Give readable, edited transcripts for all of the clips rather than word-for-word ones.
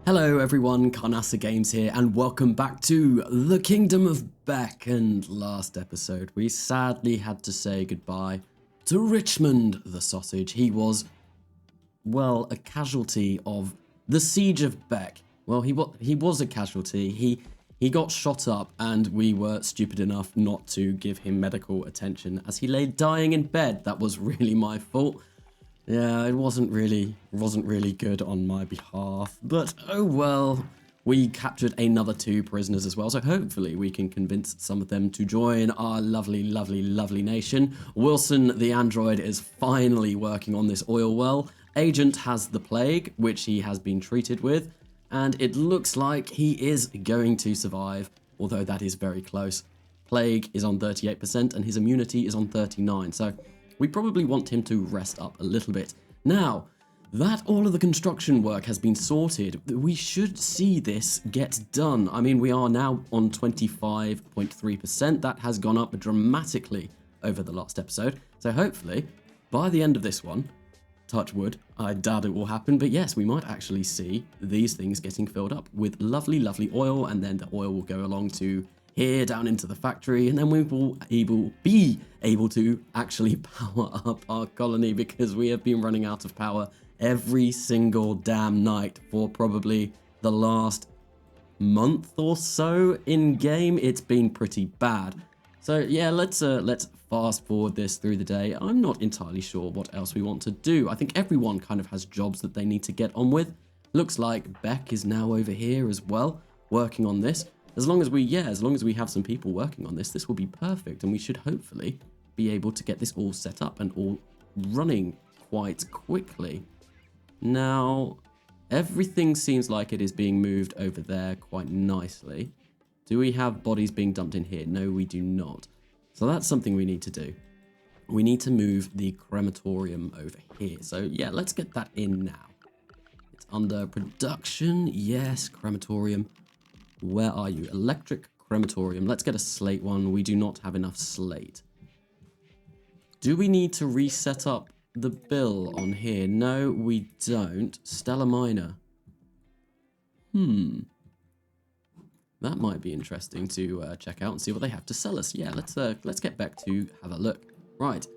Hello everyone, CarnasaGames here, and welcome back to the Kingdom of Beck. And last episode, we sadly had to say goodbye to Richmond the Sausage. He was, well, a casualty of the Siege of Beck. Well, he was a casualty. He got shot up, and we were stupid enough not to give him medical attention as he lay dying in bed. That was really my fault. Yeah, it wasn't really good on my behalf, but oh well. We captured another 2 prisoners as well, so hopefully we can convince some of them to join our lovely nation. Wilson the android is finally working on this oil well. Agent has the plague, which he has been treated with, and it looks like he is going to survive, although that is very close. Plague is on 38% and his immunity is on 39%, so we probably want him to rest up a little bit. Now, that all of the construction work has been sorted, we should see this get done. I mean, we are now on 25.3%. That has gone up dramatically over the last episode. So hopefully, by the end of this one, touch wood, I doubt it will happen, but yes, we might actually see these things getting filled up with lovely oil, and then the oil will go along to here down into the factory, and then we will be able to actually power up our colony, because we have been running out of power every single damn night for probably the last month or so in game. It's been pretty bad. So yeah, let's fast forward this through the day. I'm not entirely sure what else we want to do. I think everyone kind of has jobs that they need to get on with. Looks like Beck is now over here as well, working on this. As long as we have some people working on this, this will be perfect, and we should hopefully be able to get this all set up and all running quite quickly. Now, everything seems like it is being moved over there quite nicely. Do we have bodies being dumped in here? No, we do not. So that's something we need to do. We need to move the crematorium over here. So yeah, let's get that in now. It's under production. Yes, crematorium. Where are you? Electric crematorium. Let's get a slate one. We do not have enough slate. Do we need to reset up the bill on here? No, we don't. Stellar Miner. That might be interesting to check out and see what they have to sell us. Yeah, let's get back to have a look. Right.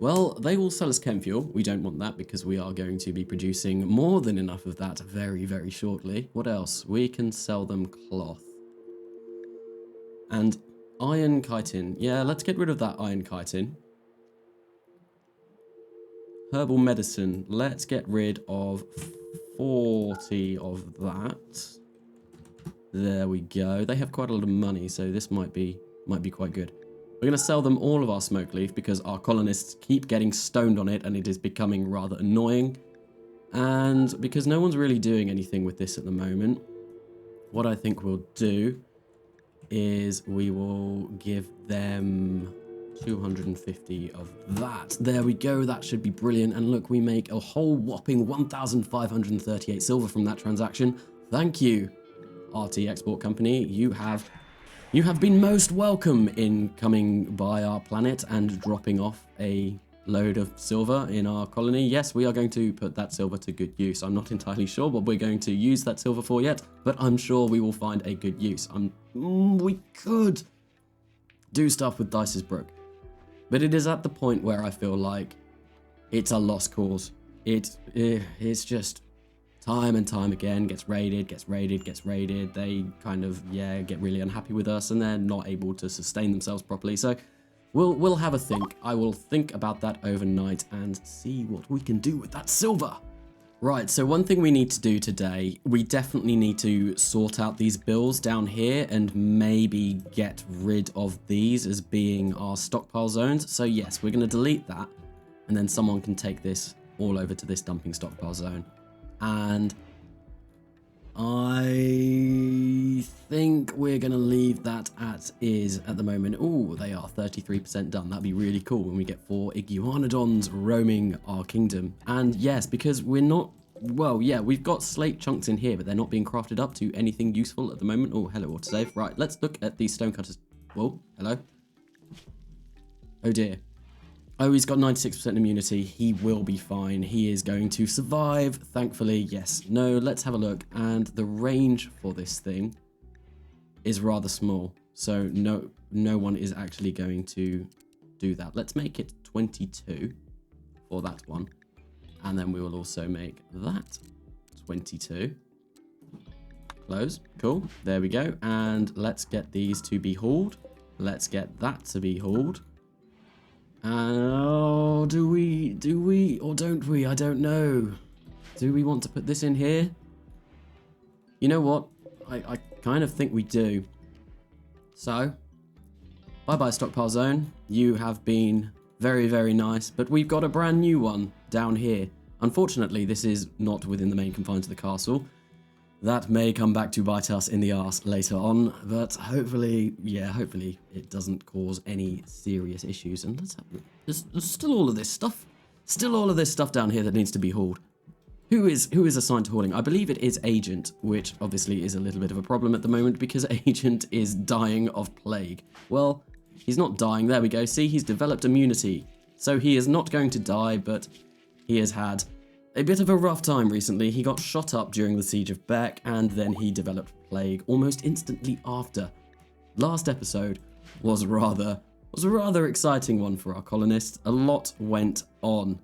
Well, they will sell us chem fuel. We don't want that because we are going to be producing more than enough of that very shortly. What else? We can sell them cloth. And iron chitin. Yeah, let's get rid of that iron chitin. Herbal medicine. Let's get rid of 40 of that. There we go. They have quite a lot of money, so this might be quite good. We're going to sell them all of our smoke leaf because our colonists keep getting stoned on it and it is becoming rather annoying. And because no one's really doing anything with this at the moment, what I think we'll do is we will give them 250 of that. There we go. That should be brilliant. And look, we make a whole whopping 1,538 silver from that transaction. Thank you, RT Export Company. You have been most welcome in coming by our planet and dropping off a load of silver in our colony. Yes, we are going to put that silver to good use. I'm not entirely sure what we're going to use that silver for yet, but I'm sure we will find a good use. We could do stuff with Dice's Brook, but it is at the point where I feel like it's a lost cause. It's just time and time again, gets raided. They kind of, get really unhappy with us and they're not able to sustain themselves properly. So we'll have a think. I will think about that overnight and see what we can do with that silver. Right, so one thing we need to do today, we definitely need to sort out these bills down here and maybe get rid of these as being our stockpile zones. So yes, we're going to delete that and then someone can take this all over to this dumping stockpile zone. And I think we're going to leave that as is at the moment. Oh, they are 33% done. That'd be really cool when we get 4 iguanodons roaming our kingdom. And yes, because we're not, well, yeah, we've got slate chunks in here, but they're not being crafted up to anything useful at the moment. Oh, hello, autosave. Right, let's look at these stonecutters. Whoa, hello. Oh dear. Oh, he's got 96% immunity. He will be fine. He is going to survive. Thankfully, yes. No, let's have a look. And the range for this thing is rather small. So no one is actually going to do that. Let's make it 22 for that one. And then we will also make that 22. Close. Cool. There we go. And let's get these to be hauled. Let's get that to be hauled. Oh, do we, or don't we? I don't know. Do we want to put this in here? You know what? I kind of think we do. So, bye-bye stockpile zone. You have been very, very nice, but we've got a brand new one down here. Unfortunately, this is not within the main confines of the castle. That may come back to bite us in the arse later on, but hopefully, yeah, hopefully it doesn't cause any serious issues. And let's have, there's still all of this stuff. Still all of this stuff down here that needs to be hauled. Who is assigned to hauling? I believe it is Agent, which obviously is a little bit of a problem at the moment because Agent is dying of plague. Well, he's not dying. There we go. See, he's developed immunity. So he is not going to die, but he has had a bit of a rough time recently. He got shot up during the siege of Beck, and then he developed plague almost instantly after. Last episode was a rather exciting one for our colonists. A lot went on.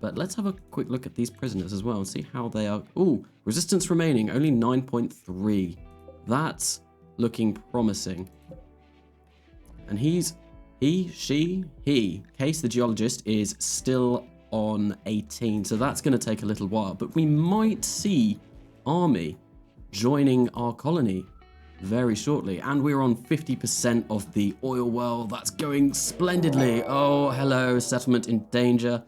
But let's have a quick look at these prisoners as well and see how they are. Ooh, resistance remaining, only 9.3. That's looking promising. And he, Case the geologist is still on 18, so that's going to take a little while, but we might see army joining our colony very shortly, and we're on 50% of the oil well. That's going splendidly. Oh, hello, settlement in danger.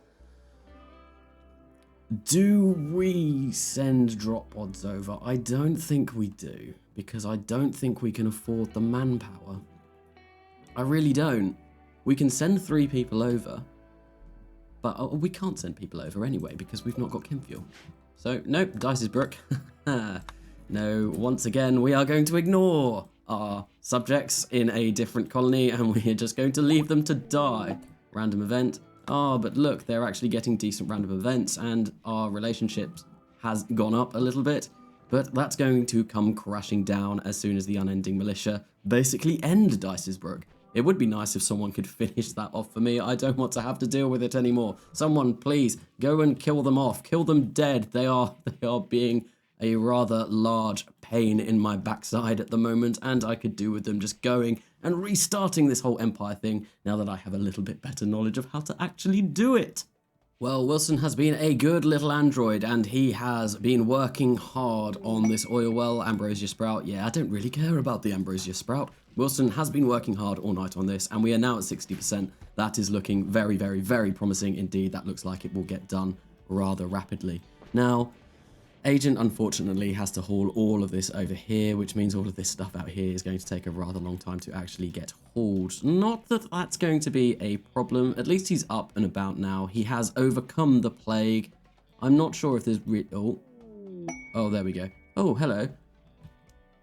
Do we send drop pods over? I don't think we do, because I don't think we can afford the manpower. I really don't. We can send 3 people over, but we can't send people over anyway because we've not got chem fuel. So, nope, dice is broke. No, once again, we are going to ignore our subjects in a different colony and we're just going to leave them to die. Random event. Oh, but look, they're actually getting decent random events and our relationships has gone up a little bit. But that's going to come crashing down as soon as the unending militia basically end Dice's Brook. It would be nice if someone could finish that off for me. I don't want to have to deal with it anymore. Someone, please, go and kill them off. Kill them dead. They are being a rather large pain in my backside at the moment, and I could do with them just going and restarting this whole empire thing now that I have a little bit better knowledge of how to actually do it. Well, Wilson has been a good little android, and he has been working hard on this oil well. Ambrosia Sprout, yeah, I don't really care about the Ambrosia Sprout. Wilson has been working hard all night on this, and we are now at 60%. That is looking very, very, very promising indeed. That looks like it will get done rather rapidly. Now, Agent, unfortunately, has to haul all of this over here, which means all of this stuff out here is going to take a rather long time to actually get hauled. Not that that's going to be a problem. At least he's up and about now. He has overcome the plague. I'm not sure if there's... Oh, there we go. Oh, hello.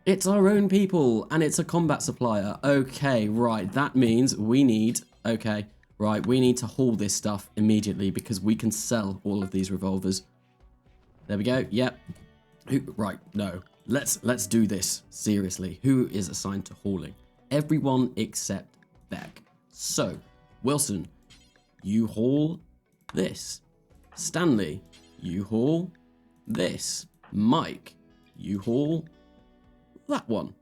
It's our own people, and it's a combat supplier. Okay, right. That means we need... Okay, right. We need to haul this stuff immediately because we can sell all of these revolvers. There we go. Yep. Right. No. Let's do this seriously. Who is assigned to hauling? Everyone except Beck. So, Wilson, you haul this. Stanley, you haul this. Mike, you haul that one.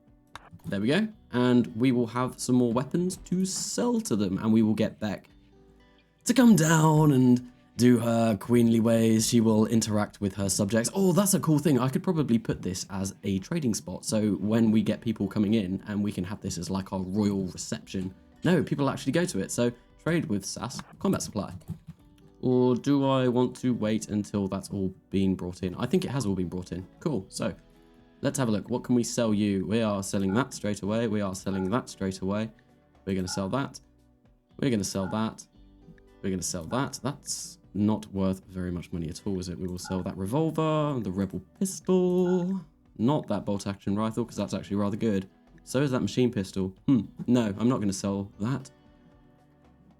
There we go. And we will have some more weapons to sell to them, and we will get Beck to come down and do her queenly ways. She will interact with her subjects. Oh, that's a cool thing. I could probably put this as a trading spot. So when we get people coming in and we can have this as like our royal reception. No, people actually go to it. So trade with SAS, combat supply. Or do I want to wait until that's all been brought in? I think it has all been brought in. Cool. So let's have a look. What can we sell you? We are selling that straight away. We are selling that straight away. We're going to sell that. We're going to sell that. We're going to sell that. That's not worth very much money at all, is it? We will sell that revolver, the rebel pistol, not that bolt action rifle, because that's actually rather good. So is that machine pistol. No, I'm not going to sell that.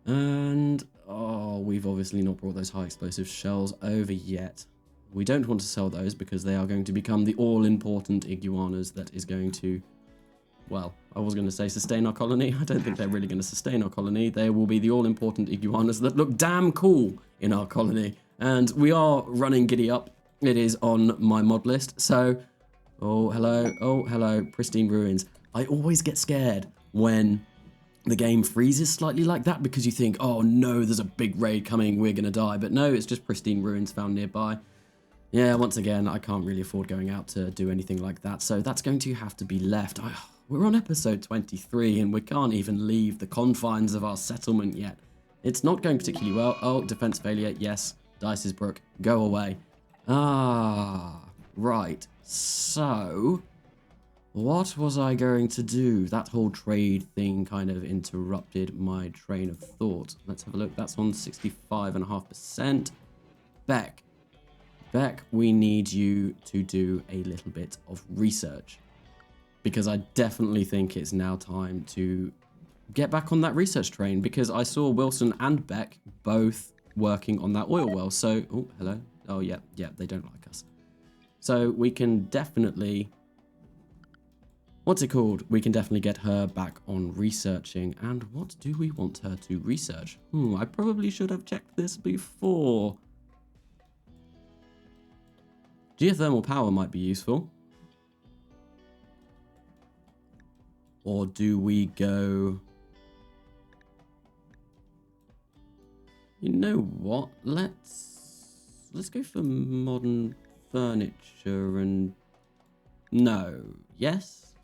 And oh, we've obviously not brought those high explosive shells over yet. We don't want to sell those because they are going to become the all-important iguanas that is going to, well, I was going to say sustain our colony. I don't think they're really going to sustain our colony. They will be the all-important iguanas that look damn cool in our colony. And we are running Giddy Up. It is on my mod list. So, oh, hello, pristine ruins. I always get scared when the game freezes slightly like that because you think, oh no, there's a big raid coming, we're going to die. But no, it's just pristine ruins found nearby. Yeah, once again, I can't really afford going out to do anything like that, so that's going to have to be left. We're on episode 23, and we can't even leave the confines of our settlement yet. It's not going particularly well. Oh, defense failure, yes. Dice's Brook, go away. Ah, right. So, what was I going to do? That whole trade thing kind of interrupted my train of thought. Let's have a look. That's on 65.5%. Beck, we need you to do a little bit of research because I definitely think it's now time to get back on that research train because I saw Wilson and Beck both working on that oil well. So, oh, hello. Oh, yeah, they don't like us. So we can definitely, what's it called? We can definitely get her back on researching. And what do we want her to research? I probably should have checked this before. Geothermal power might be useful. Or do we go... You know what? Let's go for modern furniture and... No. Yes?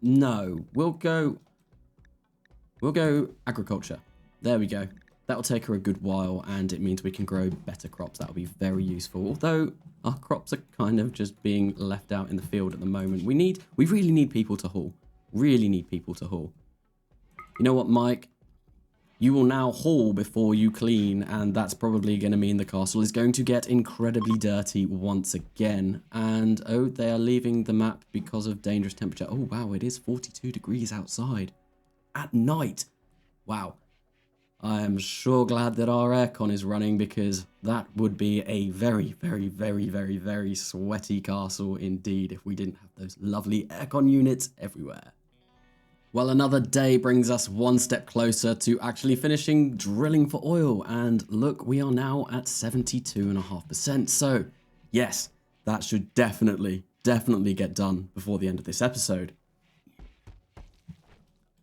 No. We'll go agriculture. There we go. That'll take her a good while, and it means we can grow better crops. That'll be very useful. Although our crops are kind of just being left out in the field at the moment. We really need people to haul. Really need people to haul. You know what, Mike? You will now haul before you clean, and that's probably going to mean the castle is going to get incredibly dirty once again. And, oh, they are leaving the map because of dangerous temperature. Oh, wow, it is 42 degrees outside. At night. Wow. I am sure glad that our aircon is running because that would be a very, very, very, very, very sweaty castle indeed if we didn't have those lovely aircon units everywhere. Well, another day brings us one step closer to actually finishing drilling for oil. And look, we are now at 72.5%. So yes, that should definitely get done before the end of this episode.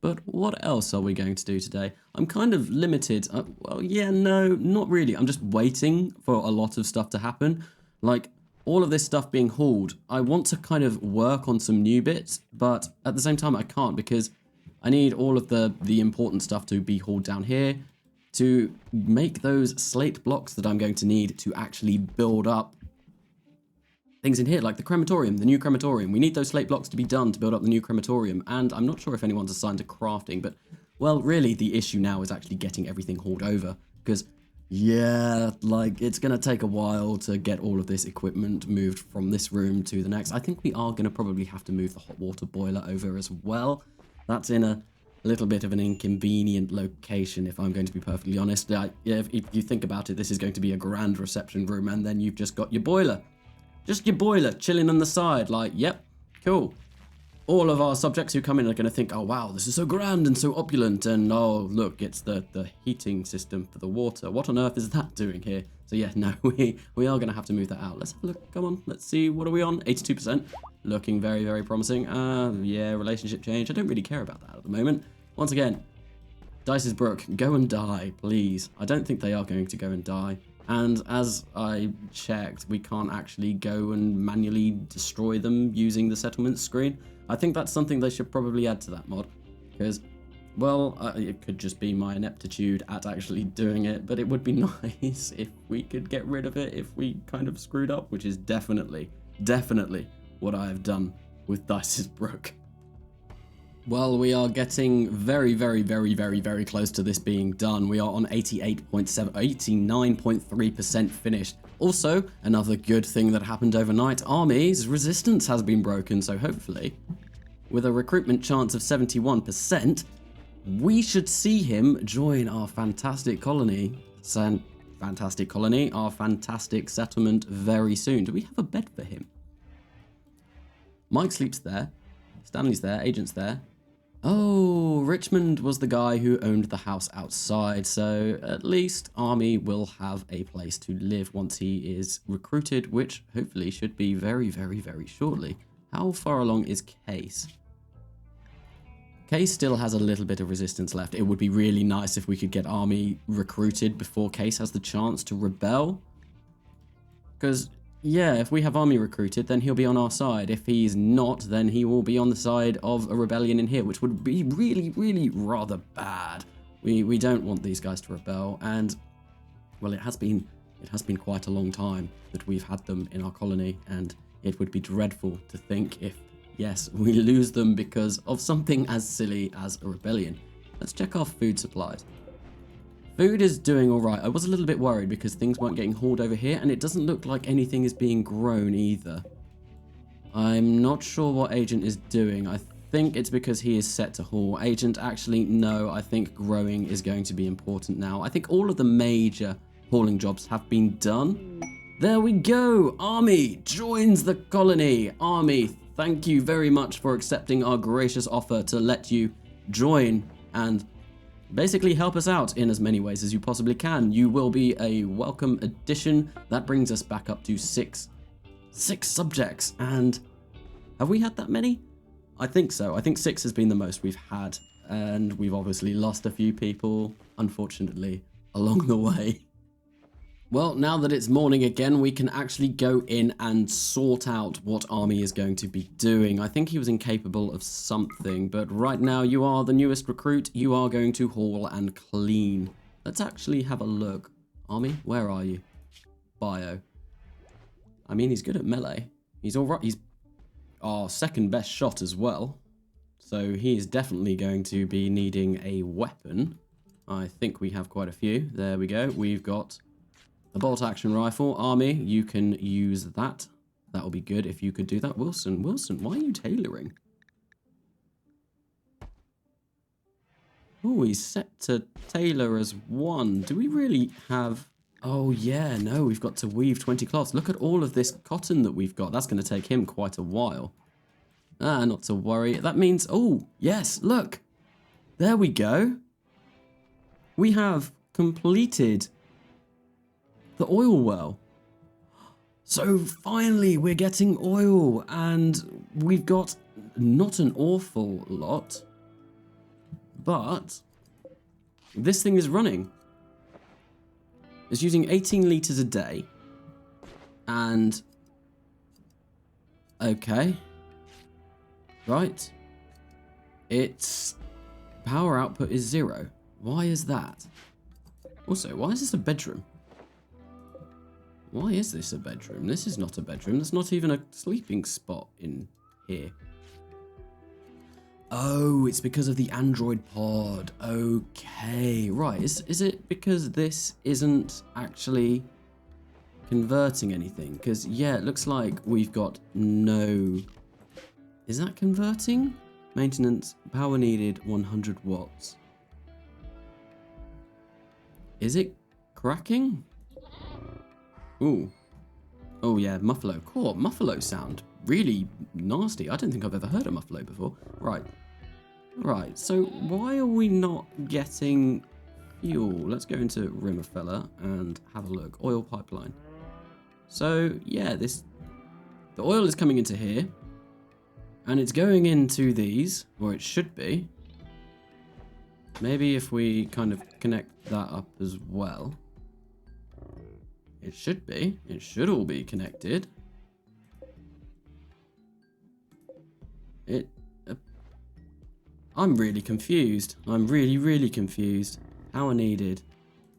But what else are we going to do today? I'm kind of limited. Well, yeah, no, not really. I'm just waiting for a lot of stuff to happen. Like, all of this stuff being hauled. I want to kind of work on some new bits, but at the same time, I can't because I need all of the important stuff to be hauled down here to make those slate blocks that I'm going to need to actually build up things in here, like the crematorium, the new crematorium. We need those slate blocks to be done to build up the new crematorium. And I'm not sure if anyone's assigned to crafting, but, well, really the issue now is actually getting everything hauled over. Because, yeah, like, it's going to take a while to get all of this equipment moved from this room to the next. I think we are going to probably have to move the hot water boiler over as well. That's in a little bit of an inconvenient location, if I'm going to be perfectly honest. Yeah, if you think about it, this is going to be a grand reception room, and then you've just got your boiler. Just your boiler chilling on the side, like, yep, cool. All of our subjects who come in are going to think, oh, wow, this is so grand and so opulent, and oh, look, it's the heating system for the water. What on earth is that doing here? So yeah, no, we are going to have to move that out. Let's have a look, come on, let's see, what are we on? 82%, looking very, very promising. Yeah, relationship change, I don't really care about that at the moment. Once again, Dice's Brook, go and die, please. I don't think they are going to go and die. And as I checked, we can't actually go and manually destroy them using the settlement screen. I think that's something they should probably add to that mod. Because, well, it could just be my ineptitude at actually doing it, but it would be nice if we could get rid of it if we kind of screwed up, which is definitely what I have done with Dice's Brook. Well, we are getting very, very, very, very, very close to this being done. We are on 89.3% finished. Also, another good thing that happened overnight, Army's resistance has been broken, so hopefully, with a recruitment chance of 71%, we should see him join our fantastic colony. Our fantastic settlement very soon. Do we have a bed for him? Mike sleeps there. Stanley's there. Agent's there. Oh, Richmond was the guy who owned the house outside, so at least Army will have a place to live once he is recruited, which hopefully should be very, very, very shortly. How far along is Case? Case still has a little bit of resistance left. It would be really nice if we could get Army recruited before Case has the chance to rebel. Because, yeah, if we have Army recruited, then he'll be on our side. If he's not, then he will be on the side of a rebellion in here, which would be really, really rather bad. We don't want these guys to rebel, and, well, it has been quite a long time that we've had them in our colony, and it would be dreadful to think if, yes, we lose them because of something as silly as a rebellion. Let's check our food supplies. Food is doing all right. I was a little bit worried because things weren't getting hauled over here, and it doesn't look like anything is being grown either. I'm not sure what Agent is doing. I think it's because he is set to haul. Agent, actually, no, I think growing is going to be important now. I think all of the major hauling jobs have been done. There we go. Army joins the colony. Army, thank you very much for accepting our gracious offer to let you join and basically help us out in as many ways as you possibly can. You will be a welcome addition. That brings us back up to six subjects. And have we had that many? I think so. I think 6 has been the most we've had. And we've obviously lost a few people, unfortunately, along the way. Well, now that it's morning again, we can actually go in and sort out what Army is going to be doing. I think he was incapable of something, but right now you are the newest recruit. You are going to haul and clean. Let's actually have a look. Army, where are you? Bio. I mean, he's good at melee. He's all right. He's our second best shot as well. So he is definitely going to be needing a weapon. I think we have quite a few. There we go. We've got a bolt action rifle. Army, you can use that. That will be good if you could do that. Wilson, why are you tailoring? Oh, he's set to tailor as 1. Do we really have... Oh, yeah, no, we've got to weave 20 cloths. Look at all of this cotton that we've got. That's going to take him quite a while. Ah, not to worry. That means... Oh, yes, look. There we go. We have completed the oil well. So finally we're getting oil, and we've got not an awful lot, but this thing is running. It's using 18 litres a day, and okay, right, its power output is 0. Why is that? Also, why is this a bedroom? Why is this a bedroom? This is not a bedroom. There's not even a sleeping spot in here. Oh, it's because of the Android pod. Okay, right. Is it because this isn't actually converting anything? Because, yeah, it looks like we've got no... Is that converting? Maintenance, power needed, 100 watts. Is it cracking? Ooh. Oh, yeah, Muffalo. Cool. Muffalo sound really nasty. I don't think I've ever heard a Muffalo before. Right. Right, so why are we not getting fuel? Let's go into Rimworld and have a look. Oil pipeline. So, yeah, the oil is coming into here. And it's going into these, or it should be. Maybe if we kind of connect that up as well. It should be. It should all be connected. I'm really confused. I'm really, really confused. Power needed.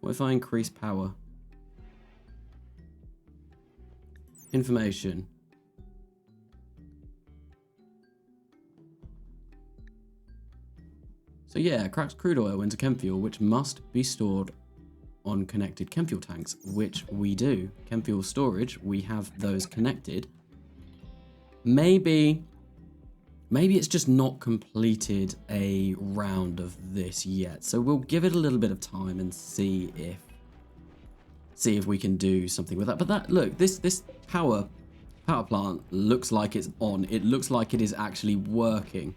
What if I increase power? Information. So yeah, cracks crude oil into chem fuel, which must be stored on connected chem fuel tanks, which we do. Chem fuel storage, we have those connected. Maybe maybe it's just not completed a round of this yet. So we'll give it a little bit of time and see if we can do something with that. But that, look, this power plant looks like it's on. It looks like it is actually working.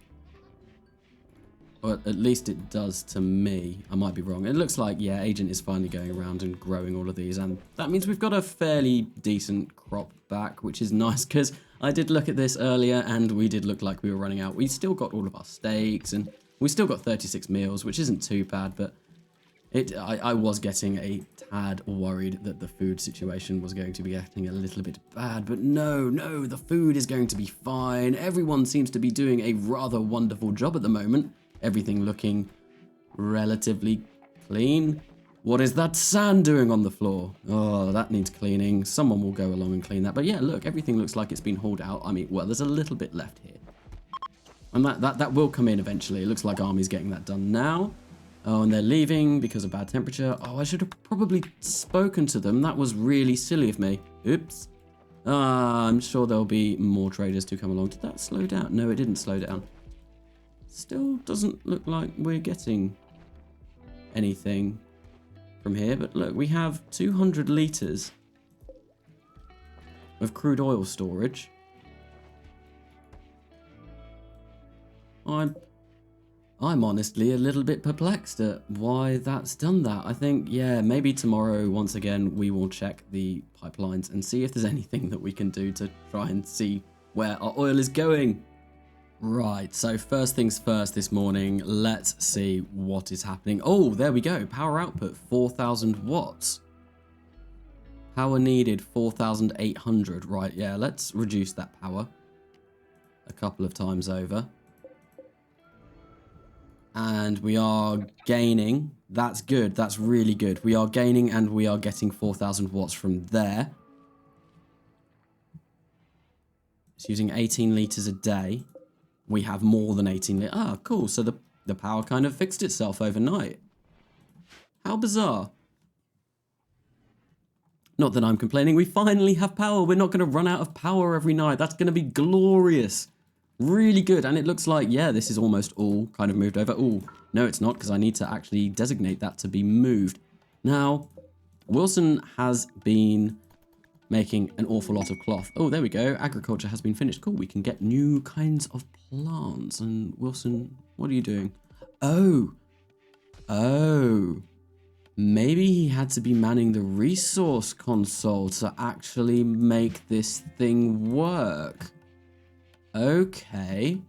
Or at least it does to me. I might be wrong. It looks like, yeah, Agent is finally going around and growing all of these. And that means we've got a fairly decent crop back, which is nice because I did look at this earlier and we did look like we were running out. We still got all of our steaks and we still got 36 meals, which isn't too bad, but I was getting a tad worried that the food situation was going to be getting a little bit bad, but no, the food is going to be fine. Everyone seems to be doing a rather wonderful job at the moment. Everything looking relatively clean. What is that sand doing on the floor? Oh, that needs cleaning. Someone will go along and clean that. But yeah, look, everything looks like it's been hauled out. I mean, well, there's a little bit left here. And that will come in eventually. It looks like Army's getting that done now. Oh, and they're leaving because of bad temperature. Oh, I should have probably spoken to them. That was really silly of me. Oops. I'm sure there'll be more traders to come along. Did that slow down? No, it didn't slow down. Still doesn't look like we're getting anything from here. But look, we have 200 litres of crude oil storage. I'm honestly a little bit perplexed at why that's done that. I think, yeah, maybe tomorrow, once again, we will check the pipelines and see if there's anything that we can do to try and see where our oil is going. Right, so first things first this morning, let's see what is happening. Oh, there we go. Power output, 4,000 watts. Power needed, 4,800. Right, yeah, let's reduce that power a couple of times over. And we are gaining. That's good. That's really good. We are gaining and we are getting 4,000 watts from there. It's using 18 litres a day. We have more than 18 litres. Ah, cool. So the power kind of fixed itself overnight. How bizarre. Not that I'm complaining. We finally have power. We're not going to run out of power every night. That's going to be glorious. Really good. And it looks like, yeah, this is almost all kind of moved over. Oh, no, it's not, because I need to actually designate that to be moved. Now, Wilson has been making an awful lot of cloth. Oh, there we go. Agriculture has been finished. Cool. We can get new kinds of plants. And Wilson, what are you doing? Oh. Maybe he had to be manning the resource console to actually make this thing work. Okay.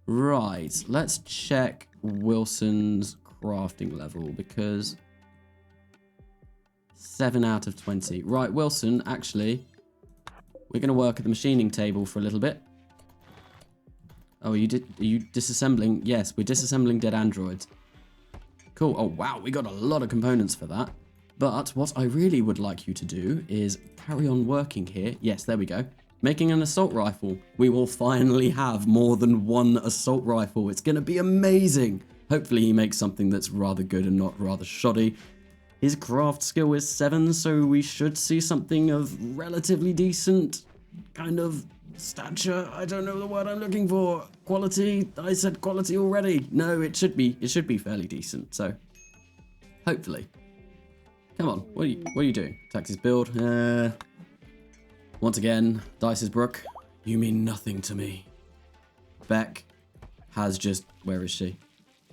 Right. Let's check Wilson's crafting level because 7 out of 20. Right, Wilson, actually, we're going to work at the machining table for a little bit. Oh, are you disassembling? Yes, we're disassembling dead androids. Cool. Oh, wow, we got a lot of components for that. But what I really would like you to do is carry on working here. Yes, there we go. Making an assault rifle. We will finally have more than one assault rifle. It's going to be amazing. Hopefully he makes something that's rather good and not rather shoddy. His craft skill is 7, so we should see something of relatively decent kind of stature. I don't know the word I'm looking for. Quality. I said quality already. No, it should be fairly decent. So hopefully. Come on. What are you doing? Taxis build. Once again, Dice's Brook, you mean nothing to me. Beck has just... Where is she?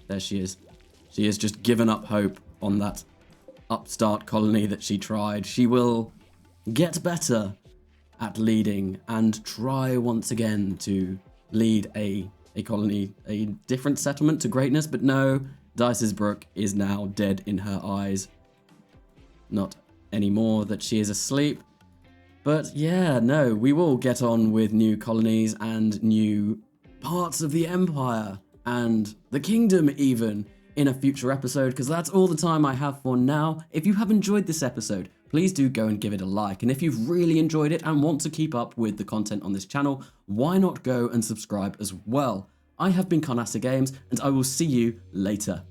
There she is. She has just given up hope on that upstart colony that she tried. She will get better at leading and try once again to lead a colony, a different settlement to greatness. But no, Dice's Brook is now dead in her eyes. Not anymore that she is asleep. But yeah, no, we will get on with new colonies and new parts of the Empire and the Kingdom even in a future episode, because that's all the time I have for now. If you have enjoyed this episode, please do go and give it a like. And if you've really enjoyed it and want to keep up with the content on this channel, why not go and subscribe as well? I have been CarnasaGames, and I will see you later.